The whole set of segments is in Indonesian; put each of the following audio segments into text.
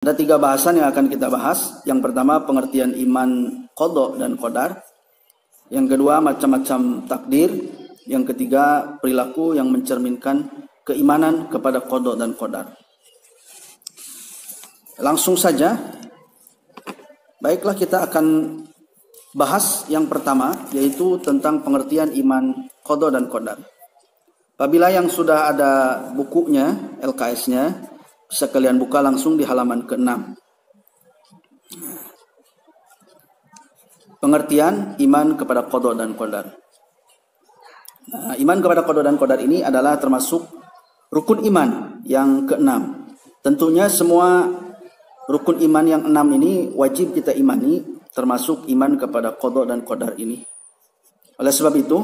Ada 3 bahasan yang akan kita bahas. Yang pertama pengertian iman qada dan qadar. Yang kedua macam-macam takdir. Yang ketiga perilaku yang mencerminkan keimanan kepada qada dan qadar. Langsung saja. Baiklah, kita akan bahas yang pertama, yaitu tentang pengertian iman qada dan qadar. Apabila yang sudah ada bukunya, LKS-nya, bisa kalian buka langsung di halaman ke-6. Pengertian iman kepada qada dan qadar. Nah, iman kepada qada dan qadar ini adalah termasuk rukun iman yang ke-6. Tentunya semua rukun iman yang 6 ini wajib kita imani, termasuk iman kepada qada dan qadar ini. Oleh sebab itu,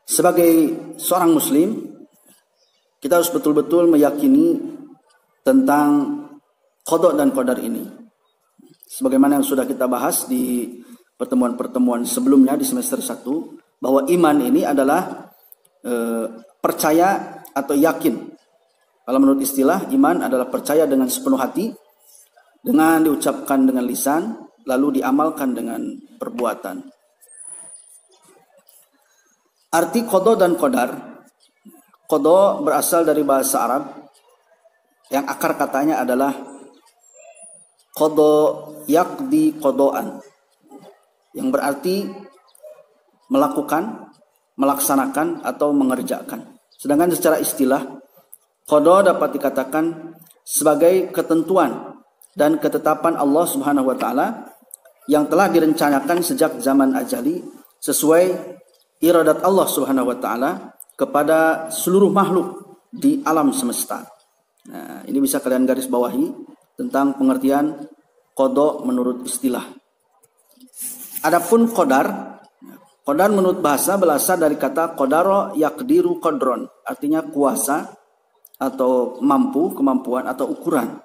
sebagai seorang muslim, kita harus betul-betul meyakini tentang qada dan qadar ini. Sebagaimana yang sudah kita bahas di pertemuan-pertemuan sebelumnya di semester 1, bahwa iman ini adalah percaya atau yakin. Kalau menurut istilah, iman adalah percaya dengan sepenuh hati, dengan diucapkan dengan lisan, lalu diamalkan dengan perbuatan. Arti qada dan qadar. Qada berasal dari bahasa Arab yang akar katanya adalah qada yaqdi qadaan, yang berarti melakukan, melaksanakan atau mengerjakan. Sedangkan secara istilah, qada dapat dikatakan sebagai ketentuan dan ketetapan Allah Subhanahu wa taala yang telah direncanakan sejak zaman azali sesuai iradat Allah Subhanahu wa taala kepada seluruh makhluk di alam semesta. Nah, ini bisa kalian garis bawahi tentang pengertian qada menurut istilah. Adapun qadar, qadar menurut bahasa berasal dari kata qadara yaqdiru qadron, artinya kuasa atau mampu, kemampuan atau ukuran.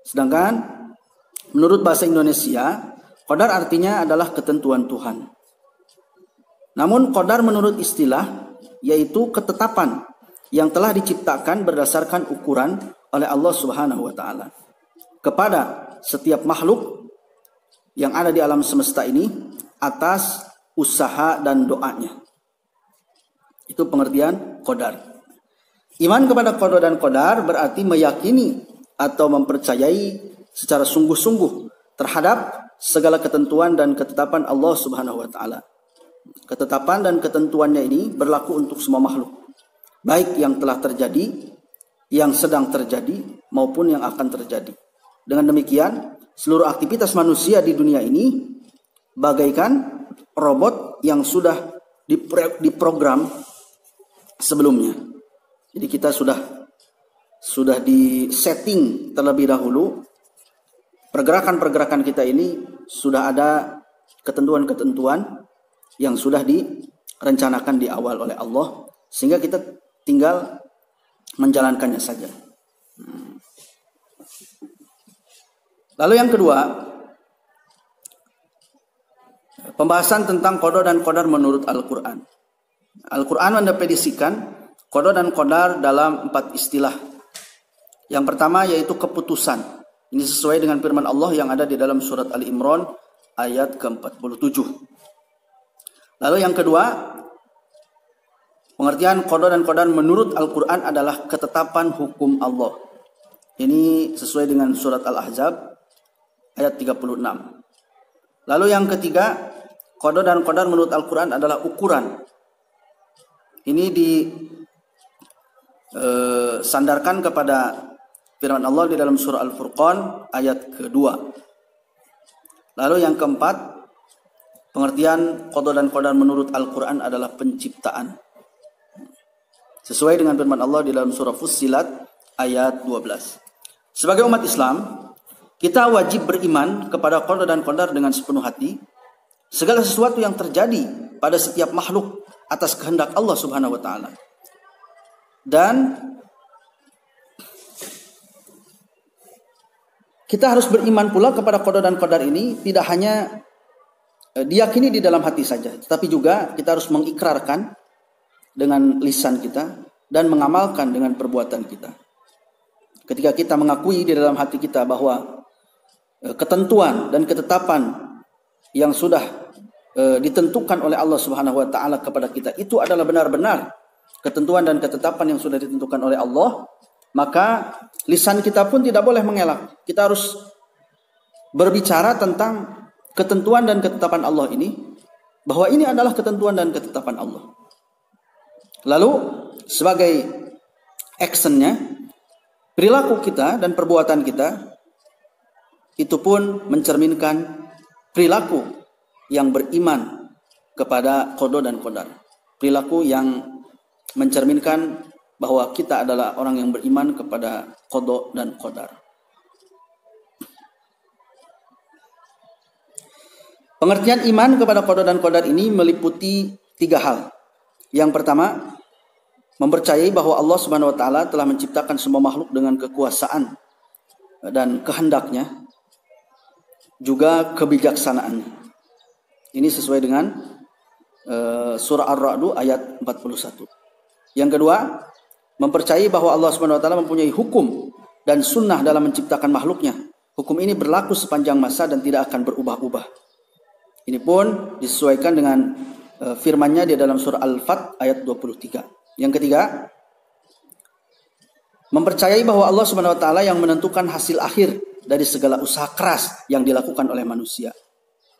Sedangkan menurut bahasa Indonesia, qadar artinya adalah ketentuan Tuhan. Namun qadar menurut istilah yaitu ketetapan yang telah diciptakan berdasarkan ukuran oleh Allah Subhanahu wa taala kepada setiap makhluk yang ada di alam semesta ini atas usaha dan doanya. Itu pengertian qadar. Iman kepada qada dan qadar berarti meyakini atau mempercayai secara sungguh-sungguh terhadap segala ketentuan dan ketetapan Allah Subhanahu wa taala. Ketetapan dan ketentuannya ini berlaku untuk semua makhluk, baik yang telah terjadi, yang sedang terjadi, maupun yang akan terjadi. Dengan demikian, seluruh aktivitas manusia di dunia ini bagaikan robot yang sudah diprogram sebelumnya. Jadi kita sudah disetting terlebih dahulu. Pergerakan-pergerakan kita ini sudah ada ketentuan-ketentuan yang sudah direncanakan di awal oleh Allah, sehingga kita tinggal menjalankannya saja. Lalu yang kedua, pembahasan tentang qada dan qadar menurut Al-Quran. Al-Quran mendefinisikan qada dan qadar dalam 4 istilah. Yang pertama yaitu keputusan. Ini sesuai dengan firman Allah yang ada di dalam surat Ali Imran ayat ke-47. Lalu yang kedua, pengertian qada dan qadar menurut Al-Quran adalah ketetapan hukum Allah. Ini sesuai dengan surat Al-Ahzab ayat 36. Lalu yang ketiga, qada dan qadar menurut Al-Quran adalah ukuran. Ini disandarkan kepada firman Allah di dalam surah Al-Furqan ayat kedua. Lalu yang keempat, pengertian qada dan qadar menurut Al-Quran adalah penciptaan. Sesuai dengan firman Allah di dalam surah Fussilat ayat 12. Sebagai umat Islam, kita wajib beriman kepada qada dan qadar dengan sepenuh hati. Segala sesuatu yang terjadi pada setiap makhluk atas kehendak Allah Subhanahu wa taala. Dan kita harus beriman pula kepada qada dan qadar ini tidak hanya diyakini di dalam hati saja, tetapi juga kita harus mengikrarkan dengan lisan kita dan mengamalkan dengan perbuatan kita. Ketika kita mengakui di dalam hati kita bahwa ketentuan dan ketetapan yang sudah ditentukan oleh Allah Subhanahu wa taala kepada kita itu adalah benar-benar ketentuan dan ketetapan yang sudah ditentukan oleh Allah, maka lisan kita pun tidak boleh mengelak. Kita harus berbicara tentang ketentuan dan ketetapan Allah ini, bahwa ini adalah ketentuan dan ketetapan Allah. Lalu sebagai actionnya, perilaku kita dan perbuatan kita itu pun mencerminkan perilaku yang beriman kepada qada dan qadar. Perilaku yang mencerminkan bahwa kita adalah orang yang beriman kepada qada dan qadar. Pengertian iman kepada qada dan qadar ini meliputi 3 hal. Yang pertama, mempercayai bahwa Allah Subhanahu wa taala telah menciptakan semua makhluk dengan kekuasaan dan kehendaknya, juga kebijaksanaannya. Ini sesuai dengan surah Ar-Ra'd ayat 41. Yang kedua, mempercayai bahwa Allah Subhanahu wa taala mempunyai hukum dan sunnah dalam menciptakan makhluknya. Hukum ini berlaku sepanjang masa dan tidak akan berubah-ubah. Ini pun disesuaikan dengan firman-Nya di dalam surah Al-Fat ayat 23. Yang ketiga, mempercayai bahwa Allah Subhanahu wa taala yang menentukan hasil akhir dari segala usaha keras yang dilakukan oleh manusia.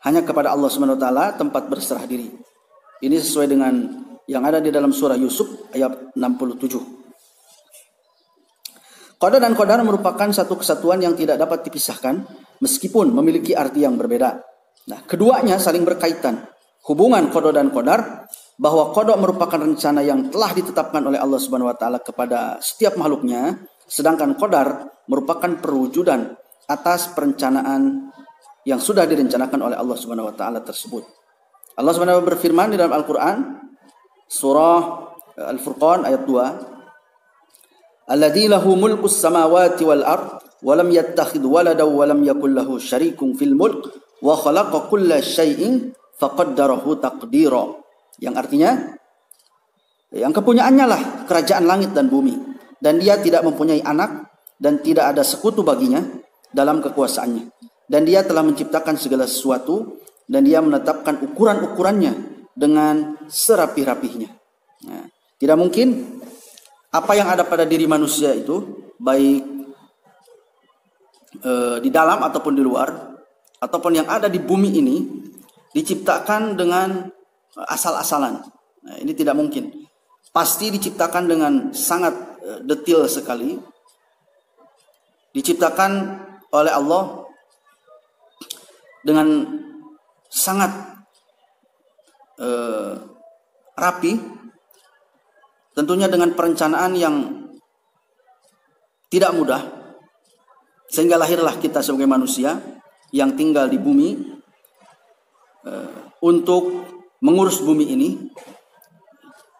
Hanya kepada Allah Subhanahu wa taala tempat berserah diri. Ini sesuai dengan yang ada di dalam surah Yusuf ayat 67. Qada dan qadar merupakan satu kesatuan yang tidak dapat dipisahkan meskipun memiliki arti yang berbeda. Nah, keduanya saling berkaitan. Hubungan qada dan qadar, bahwa qada merupakan rencana yang telah ditetapkan oleh Allah Subhanahu wa taala kepada setiap makhluknya, sedangkan qadar merupakan perwujudan atas perencanaan yang sudah direncanakan oleh Allah Subhanahu wa taala tersebut. Allah Subhanahu wa taala berfirman di dalam Al-Qur'an surah Al-Furqan ayat 2, "Alladzi lahu mulkus samawati wal ard wa lam yattakhidh waladan wa lam yakul lahu syarikun fil mulk wa khalaqa kulla syai'in faqaddarahu taqdira." Yang artinya, yang kepunyaannya lah kerajaan langit dan bumi, dan dia tidak mempunyai anak dan tidak ada sekutu baginya dalam kekuasaannya, dan dia telah menciptakan segala sesuatu dan dia menetapkan ukuran-ukurannya dengan serapi-rapihnya. Nah, tidak mungkin apa yang ada pada diri manusia itu, baik di dalam ataupun di luar, ataupun yang ada di bumi ini, diciptakan dengan asal-asalan. Nah, ini tidak mungkin. Pasti diciptakan dengan sangat detail sekali. Diciptakan oleh Allah dengan sangat rapi, tentunya dengan perencanaan yang tidak mudah, sehingga lahirlah kita sebagai manusia yang tinggal di bumi untuk mengurus bumi ini.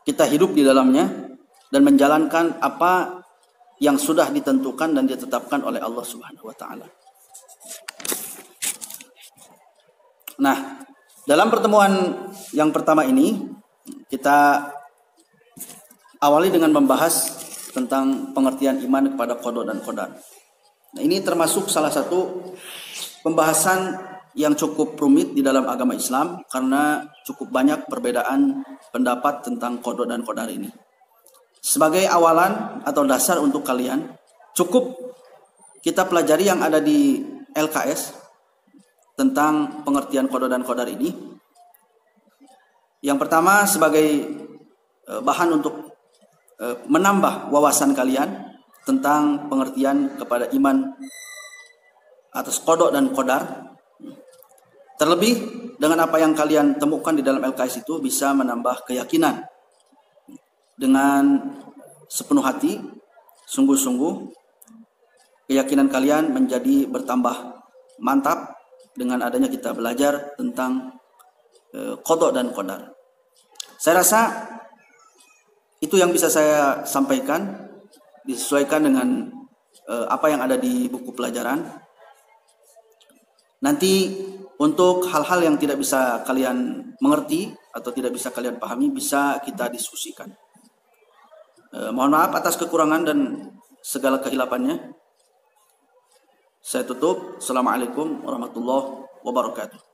Kita hidup di dalamnya dan menjalankan apa yang sudah ditentukan dan ditetapkan oleh Allah Subhanahu wa taala. Nah, dalam pertemuan yang pertama ini kita awali dengan membahas tentang pengertian iman kepada qada dan qadar. Nah, ini termasuk salah satu pembahasan yang cukup rumit di dalam agama Islam karena cukup banyak perbedaan pendapat tentang qada dan qadar ini. Sebagai awalan atau dasar untuk kalian, cukup kita pelajari yang ada di LKS tentang pengertian qada dan qadar ini. Yang pertama, sebagai bahan untuk menambah wawasan kalian tentang pengertian kepada iman atas qada dan qadar. Terlebih dengan apa yang kalian temukan di dalam LKS itu bisa menambah keyakinan. Dengan sepenuh hati, sungguh-sungguh, keyakinan kalian menjadi bertambah mantap dengan adanya kita belajar tentang qada dan qadar. Saya rasa itu yang bisa saya sampaikan, disesuaikan dengan apa yang ada di buku pelajaran. Nanti untuk hal-hal yang tidak bisa kalian mengerti atau tidak bisa kalian pahami, bisa kita diskusikan. Mohon maaf atas kekurangan dan segala kehilafannya. Saya tutup. Assalamualaikum warahmatullahi wabarakatuh.